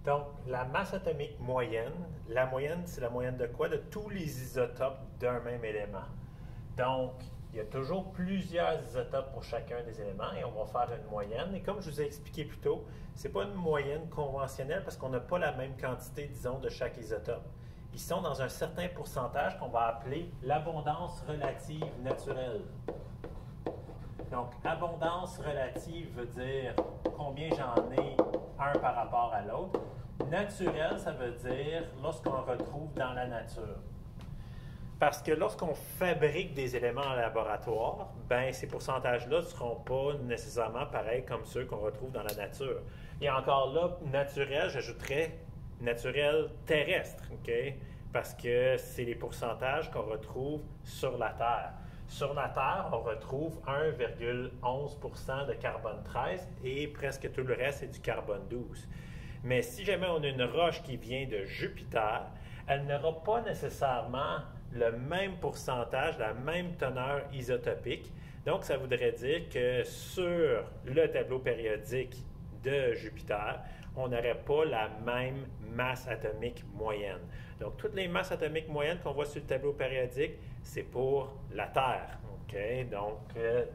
Donc, la masse atomique moyenne, la moyenne, c'est la moyenne de quoi? De tous les isotopes d'un même élément. Donc, il y a toujours plusieurs isotopes pour chacun des éléments et on va faire une moyenne. Et comme je vous ai expliqué plus tôt, ce n'est pas une moyenne conventionnelle parce qu'on n'a pas la même quantité, disons, de chaque isotope. Ils sont dans un certain pourcentage qu'on va appeler l'abondance relative naturelle. Donc, abondance relative veut dire combien j'en ai un par rapport à l'autre. Naturel, ça veut dire lorsqu'on retrouve dans la nature. Parce que lorsqu'on fabrique des éléments en laboratoire, ben ces pourcentages-là ne seront pas nécessairement pareils comme ceux qu'on retrouve dans la nature. Et encore là, naturel, j'ajouterais naturel terrestre, OK? Parce que c'est les pourcentages qu'on retrouve sur la Terre. Sur la Terre, on retrouve 1,11 % de carbone 13 et presque tout le reste, c'est du carbone 12. Mais si jamais on a une roche qui vient de Jupiter, elle n'aura pas nécessairement le même pourcentage, la même teneur isotopique. Donc, ça voudrait dire que sur le tableau périodique de Jupiter, on n'aurait pas la même masse atomique moyenne. Donc, toutes les masses atomiques moyennes qu'on voit sur le tableau périodique, c'est pour la Terre, OK? Donc,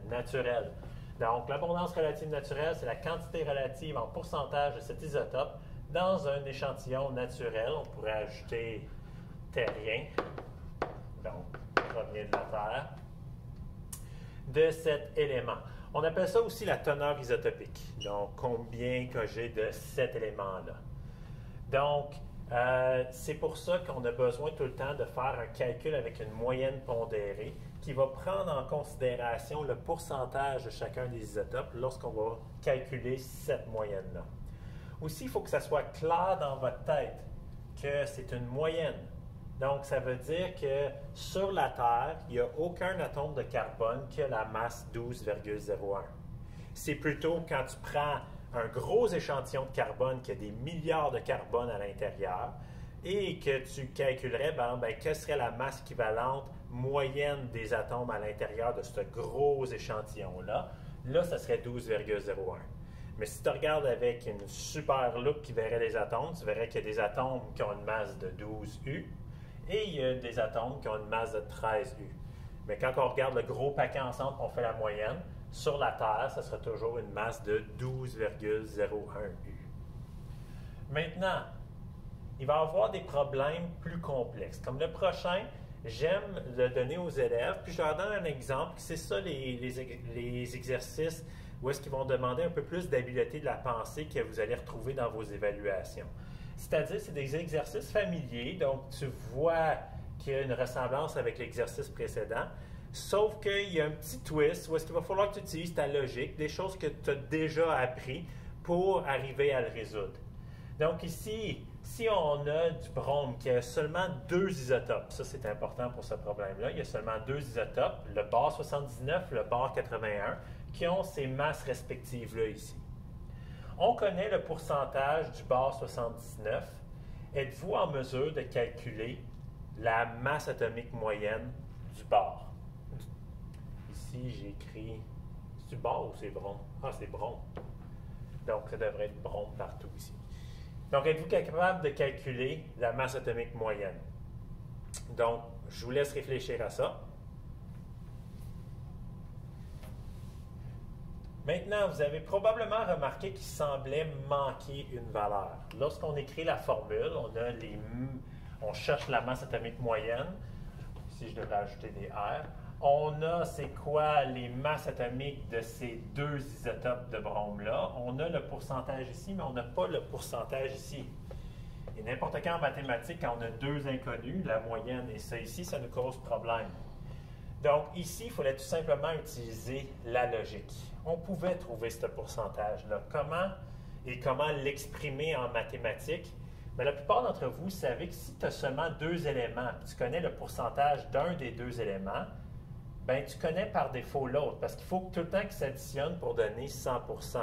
naturel. Donc, l'abondance relative naturelle, c'est la quantité relative en pourcentage de cet isotope dans un échantillon naturel. On pourrait ajouter terrien, donc provient de la Terre, de cet élément. On appelle ça aussi la teneur isotopique. Donc, combien que j'ai de cet élément-là. Donc, c'est pour ça qu'on a besoin tout le temps de faire un calcul avec une moyenne pondérée qui va prendre en considération le pourcentage de chacun des isotopes lorsqu'on va calculer cette moyenne-là. Aussi, il faut que ça soit clair dans votre tête que c'est une moyenne. Donc, ça veut dire que sur la Terre, il n'y a aucun atome de carbone qui a la masse 12,01. C'est plutôt quand tu prends un gros échantillon de carbone qui a des milliards de carbone à l'intérieur et que tu calculerais, quelle serait la masse équivalente moyenne des atomes à l'intérieur de ce gros échantillon-là. Là, ça serait 12,01. Mais si tu regardes avec une super loupe qui verrait les atomes, tu verrais qu'il y a des atomes qui ont une masse de 12 U et il y a des atomes qui ont une masse de 13 U. Mais quand on regarde le gros paquet ensemble, on fait la moyenne, sur la Terre, ça sera toujours une masse de 12,01 U. Maintenant, il va y avoir des problèmes plus complexes. Comme le prochain, j'aime le donner aux élèves, puis je leur donne un exemple. C'est ça les exercices où est-ce qu'ils vont demander un peu plus d'habileté de la pensée que vous allez retrouver dans vos évaluations. C'est-à-dire, c'est des exercices familiers, donc tu vois qu'il y a une ressemblance avec l'exercice précédent, sauf qu'il y a un petit twist où est-ce qu'il va falloir que tu utilises ta logique, des choses que tu as déjà appris pour arriver à le résoudre. Donc ici, si on a du brome qui a seulement 2 isotopes, ça c'est important pour ce problème-là, il y a seulement 2 isotopes, le bar 79, le bar 81, qui ont ces masses respectives-là ici. On connaît le pourcentage du bar 79. Êtes-vous en mesure de calculer la masse atomique moyenne du bar? Ici, j'ai écrit... C'est du bar ou c'est brome? Ah, c'est brome. Donc, ça devrait être brome partout ici. Donc, êtes-vous capable de calculer la masse atomique moyenne? Donc, je vous laisse réfléchir à ça. Maintenant, vous avez probablement remarqué qu'il semblait manquer une valeur. Lorsqu'on écrit la formule, on cherche la masse atomique moyenne. Ici, je devrais ajouter des R. On a, c'est quoi, les masses atomiques de ces 2 isotopes de brome-là. On a le pourcentage ici, mais on n'a pas le pourcentage ici. Et n'importe quand en mathématiques, quand on a 2 inconnus, la moyenne et ça ici, ça nous cause problème. Donc ici, il fallait tout simplement utiliser la logique. On pouvait trouver ce pourcentage-là. Comment l'exprimer en mathématiques? Mais la plupart d'entre vous savez que si tu as seulement 2 éléments, tu connais le pourcentage d'un des 2 éléments, bien, tu connais par défaut l'autre, parce qu'il faut tout le temps qu'ils s'additionnent pour donner 100 %.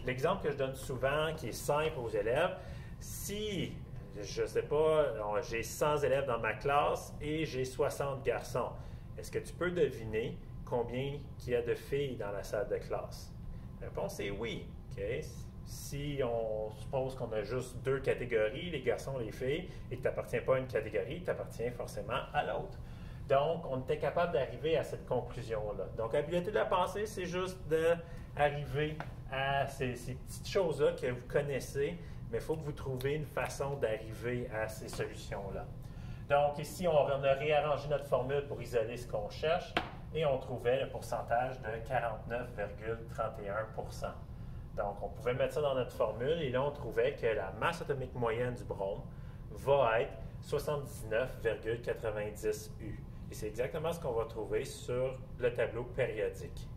L'exemple que je donne souvent, qui est simple aux élèves, si, je ne sais pas, j'ai 100 élèves dans ma classe et j'ai 60 garçons, est-ce que tu peux deviner combien il y a de filles dans la salle de classe? La réponse est oui. Okay? si on suppose qu'on a juste deux catégories, les garçons, les filles, et que tu n'appartiens pas à une catégorie, tu appartiens forcément à l'autre. Donc, on était capable d'arriver à cette conclusion-là. Donc, la habileté de la pensée, c'est juste d'arriver à ces petites choses-là que vous connaissez, mais il faut que vous trouviez une façon d'arriver à ces solutions-là. Donc, ici, on a réarrangé notre formule pour isoler ce qu'on cherche et on trouvait le pourcentage de 49,31 %. Donc, on pouvait mettre ça dans notre formule et là, on trouvait que la masse atomique moyenne du brome va être 79,90 U. Et c'est exactement ce qu'on va trouver sur le tableau périodique.